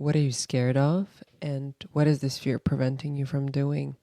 What are you scared of? And what is this fear preventing you from doing?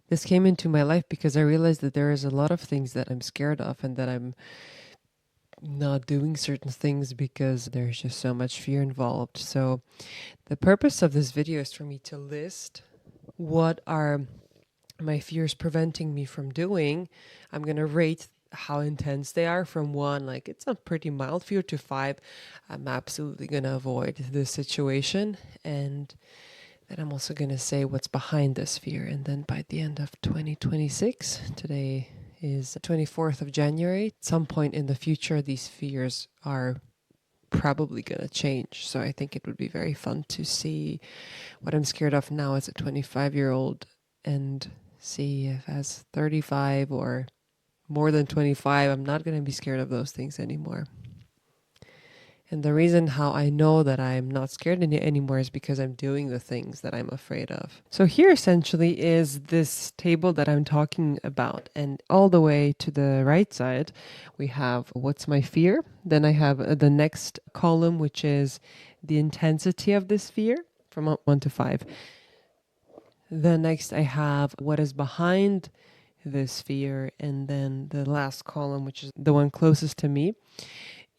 This came into my life because I realized that there is a lot of things that I'm scared of and that I'm not doing certain things because there's just so much fear involved. So the purpose of this video is for me to list what are my fears preventing me from doing. I'm going to rate how intense they are from 1, like it's a pretty mild fear, to 5, I'm absolutely going to avoid this situation. And then I'm also going to say what's behind this fear. And then by the end of 2026, today is 24th of January, at some point in the future, these fears are probably going to change. So I think it would be very fun to see what I'm scared of now as a 25-year-old and see if as 35 or more than 25, I'm not going to be scared of those things anymore. And the reason how I know that I'm not scared anymore is because I'm doing the things that I'm afraid of. So here essentially is this table that I'm talking about. And all the way to the right side, we have what's my fear. Then I have the next column, which is the intensity of this fear from 1 to 5. Then next I have what is behind this fear. And then the last column, which is the one closest to me,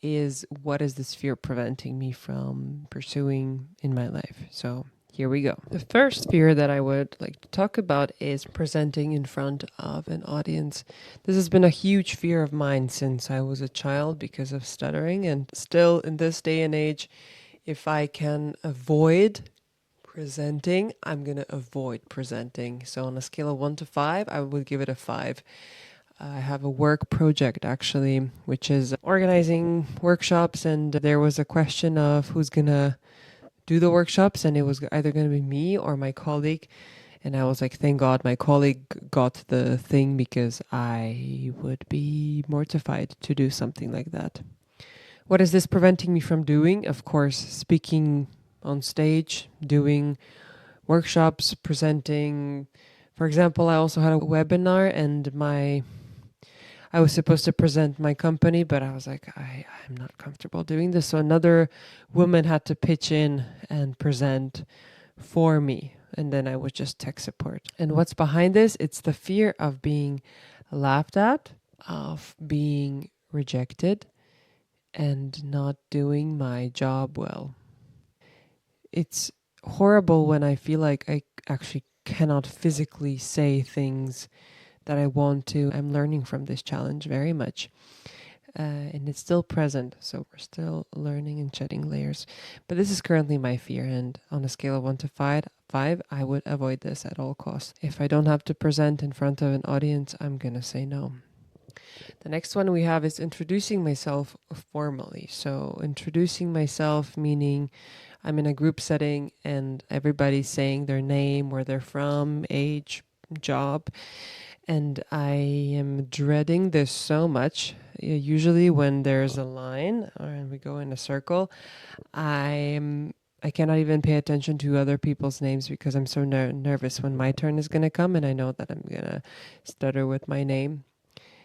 is what is this fear preventing me from pursuing in my life. So here we go. The first fear that I would like to talk about is presenting in front of an audience. This has been a huge fear of mine since I was a child because of stuttering, and still in this day and age, if I can avoid presenting, I'm going to avoid presenting. So on a scale of 1 to 5, I would give it a 5. I have a work project actually, which is organizing workshops, and there was a question of who's gonna do the workshops, and it was either gonna be me or my colleague. And I was like, thank God my colleague got the thing because I would be mortified to do something like that. What is this preventing me from doing? Of course, speaking on stage, doing workshops, presenting. For example, I also had a webinar, and I was supposed to present my company, but I was like, I'm not comfortable doing this. So another woman had to pitch in and present for me. And then I was just tech support. And what's behind this? It's the fear of being laughed at, of being rejected, and not doing my job well. It's horrible when I feel like I actually cannot physically say things that I want to. I'm learning from this challenge very much. And it's still present. So we're still learning and shedding layers. But this is currently my fear. And on a scale of 1 to 5, I would avoid this at all costs. If I don't have to present in front of an audience, I'm going to say no. The next one we have is introducing myself formally. So introducing myself meaning I'm in a group setting and everybody's saying their name, where they're from, age, job. And I am dreading this so much. Usually when there's a line or we go in a circle, I cannot even pay attention to other people's names because I'm so nervous when my turn is going to come, and I know that I'm going to stutter with my name.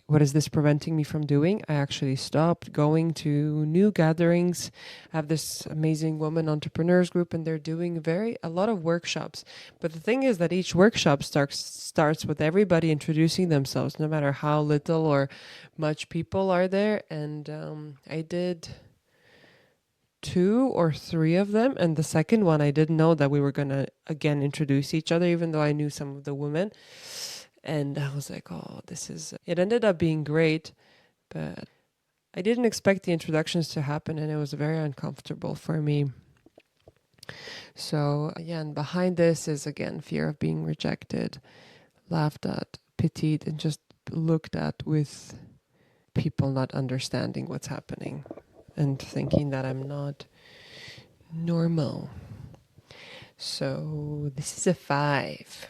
What is this preventing me from doing? I actually stopped going to new gatherings. I have this amazing woman entrepreneurs group, and they're doing a lot of workshops. But the thing is that each workshop starts with everybody introducing themselves, no matter how little or much people are there. And I did 2 or 3 of them, and the second one I didn't know that we were gonna again introduce each other, even though I knew some of the women. And I was like, oh, it ended up being great, but I didn't expect the introductions to happen, and it was very uncomfortable for me. So, again, behind this is, again, fear of being rejected, laughed at, pitied, and just looked at with people not understanding what's happening and thinking that I'm not normal. So, this is a 5.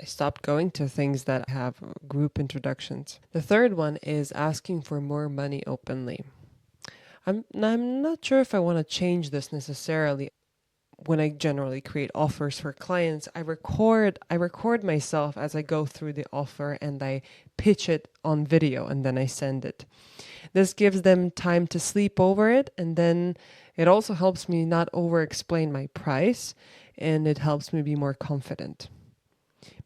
I stopped going to things that have group introductions. The third one is asking for more money openly. I'm not sure if I want to change this necessarily. When I generally create offers for clients, I record myself as I go through the offer, and I pitch it on video, and then I send it. This gives them time to sleep over it, and then It also helps me not over explain my price, and it helps me be more confident.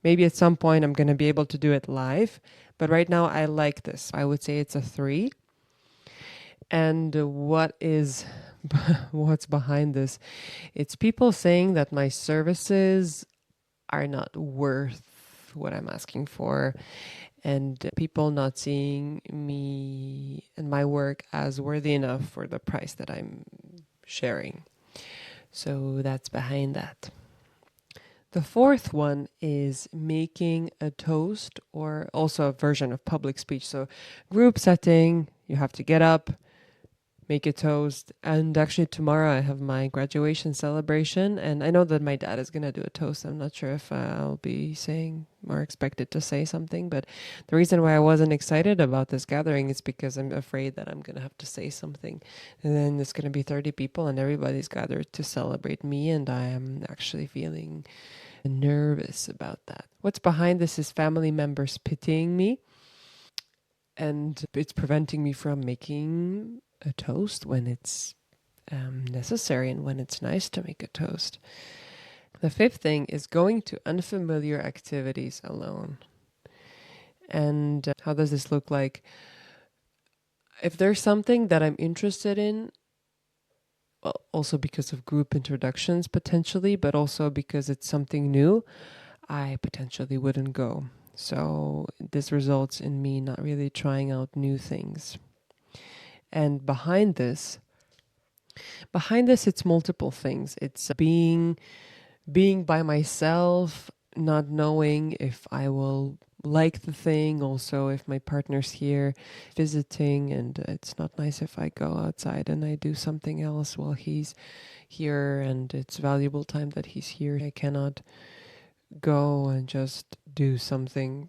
Maybe at some point I'm going to be able to do it live, but right now I like this. I would say it's a 3. And what's behind this? It's people saying that my services are not worth what I'm asking for, and people not seeing me and my work as worthy enough for the price that I'm sharing. So that's behind that. The fourth one is making a toast, or also a version of public speech. So, group setting, you have to get up, make a toast. And actually, tomorrow I have my graduation celebration, and I know that my dad is going to do a toast. I'm not sure if I'll be saying or expected to say something, but the reason why I wasn't excited about this gathering is because I'm afraid that I'm going to have to say something. And then it's going to be 30 people, and everybody's gathered to celebrate me, and I am actually feeling nervous about that. What's behind this is family members pitying me, and it's preventing me from making a toast when it's necessary and when it's nice to make a toast. The fifth thing is going to unfamiliar activities alone. And how does this look like? If there's something that I'm interested in, well, also because of group introductions potentially, but also because it's something new, I potentially wouldn't go. So this results in me not really trying out new things. And behind this, it's multiple things. It's being by myself, not knowing if I will like the thing. Also, if my partner's here visiting, and it's not nice if I go outside and I do something else while he's here, and it's valuable time that he's here. I cannot go and just do something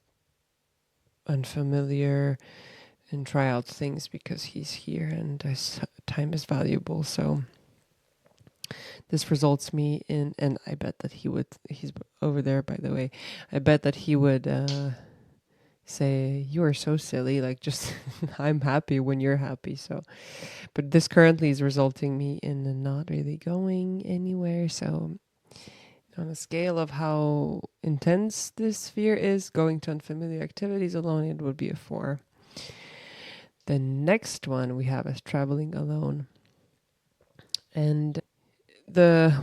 unfamiliar and try out things because he's here, and this time is valuable. So this results me in, and I bet that he's over there, by the way. I bet that he would say, "You are so silly, like just I'm happy when you're happy." So, but this currently is resulting me in not really going anywhere. So on a scale of how intense this fear is, going to unfamiliar activities alone, it would be a 4. The next one we have is traveling alone. And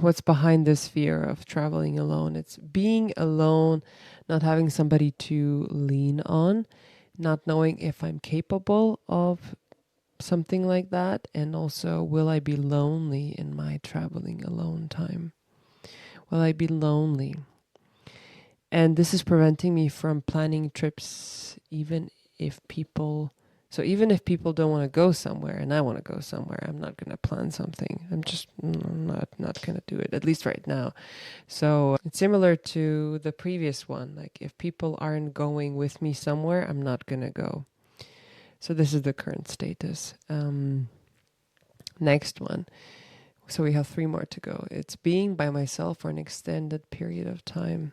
what's behind this fear of traveling alone? It's being alone, not having somebody to lean on, not knowing if I'm capable of something like that, and also, will I be lonely in my traveling alone time? Will I be lonely? And this is preventing me from planning trips, even if people don't want to go somewhere and I want to go somewhere, I'm not going to plan something. I'm just not going to do it, at least right now. So it's similar to the previous one. Like, if people aren't going with me somewhere, I'm not going to go. So this is the current status. Next one. So we have 3 more to go. It's being by myself for an extended period of time.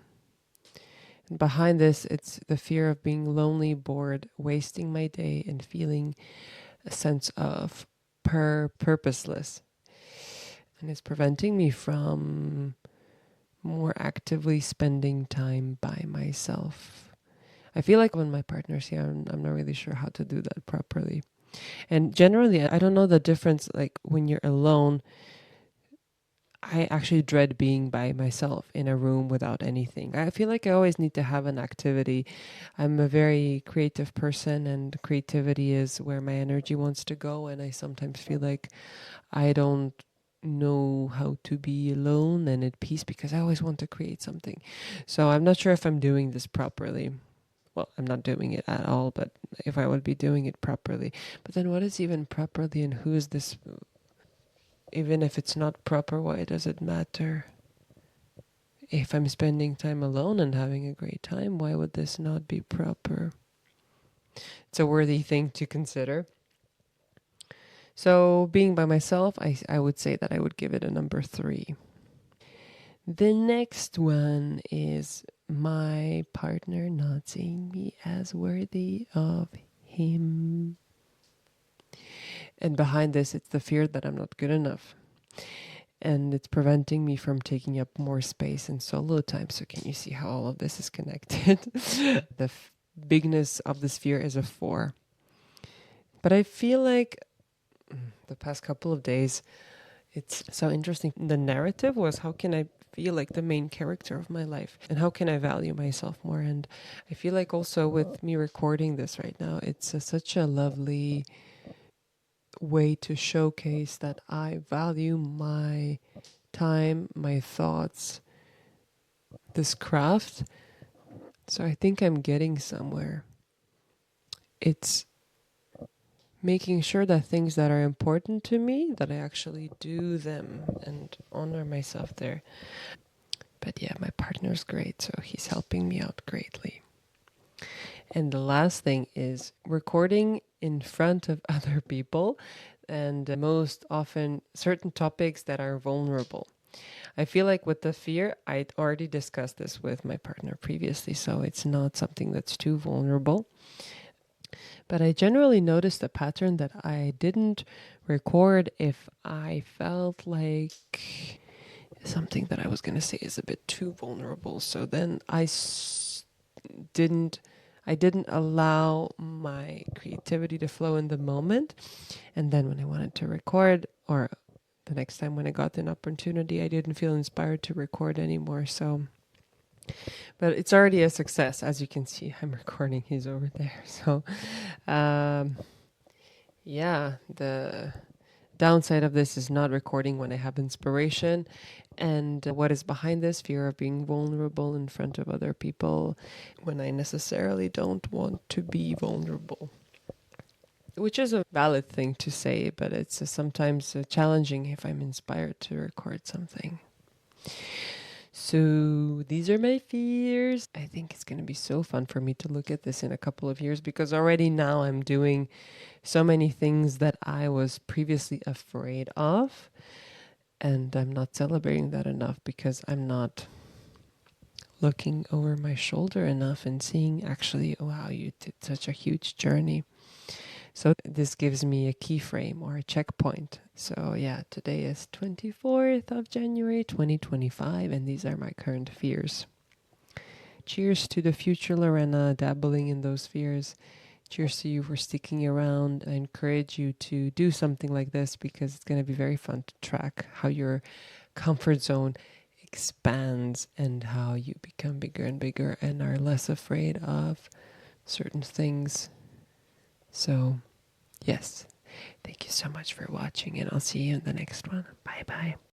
And behind this, it's the fear of being lonely, bored, wasting my day, and feeling a sense of purposeless. And it's preventing me from more actively spending time by myself. I feel like when my partner's here, I'm not really sure how to do that properly. And generally, I don't know the difference, like when you're alone. I actually dread being by myself in a room without anything. I feel like I always need to have an activity. I'm a very creative person, and creativity is where my energy wants to go. And I sometimes feel like I don't know how to be alone and at peace because I always want to create something. So I'm not sure if I'm doing this properly. Well, I'm not doing it at all, but if I would be doing it properly. But then what is even properly, and who is this? Even if it's not proper, why does it matter? If I'm spending time alone and having a great time, why would this not be proper? It's a worthy thing to consider. So, being by myself, I would say that I would give it a number 3. The next one is my partner not seeing me as worthy of him. And behind this, it's the fear that I'm not good enough. And it's preventing me from taking up more space in solo time. So can you see how all of this is connected? The bigness of the sphere is a 4. But I feel like the past couple of days, it's so interesting. The narrative was, how can I feel like the main character of my life, and how can I value myself more? And I feel like also with me recording this right now, it's such a lovely way to showcase that I value my time, my thoughts, this craft. So I think I'm getting somewhere. It's making sure that things that are important to me, that I actually do them and honor myself there. But yeah, my partner's great, so he's helping me out greatly. And the last thing is recording in front of other people, and most often certain topics that are vulnerable. I feel like with the fear, I'd already discussed this with my partner previously, so it's not something that's too vulnerable. But I generally noticed a pattern that I didn't record if I felt like something that I was going to say is a bit too vulnerable. So then didn't allow my creativity to flow in the moment. And then when I wanted to record, or the next time when I got an opportunity, I didn't feel inspired to record anymore. So, but it's already a success. As you can see, I'm recording. He's over there. So, yeah, the downside of this is not recording when I have inspiration. And what is behind this fear of being vulnerable in front of other people when I necessarily don't want to be vulnerable. Which is a valid thing to say, but it's sometimes challenging if I'm inspired to record something. So these are my fears. I think it's going to be so fun for me to look at this in a couple of years, because already now I'm doing so many things that I was previously afraid of. And I'm not celebrating that enough, because I'm not looking over my shoulder enough and seeing actually, wow, you did such a huge journey. So this gives me a keyframe or a checkpoint. So yeah, today is 24th of January 2025, and these are my current fears. Cheers to the future Lorena dabbling in those fears. Cheers to you for sticking around. I encourage you to do something like this, because it's going to be very fun to track how your comfort zone expands and how you become bigger and bigger and are less afraid of certain things. So, yes, thank you so much for watching, and I'll see you in the next one. Bye bye.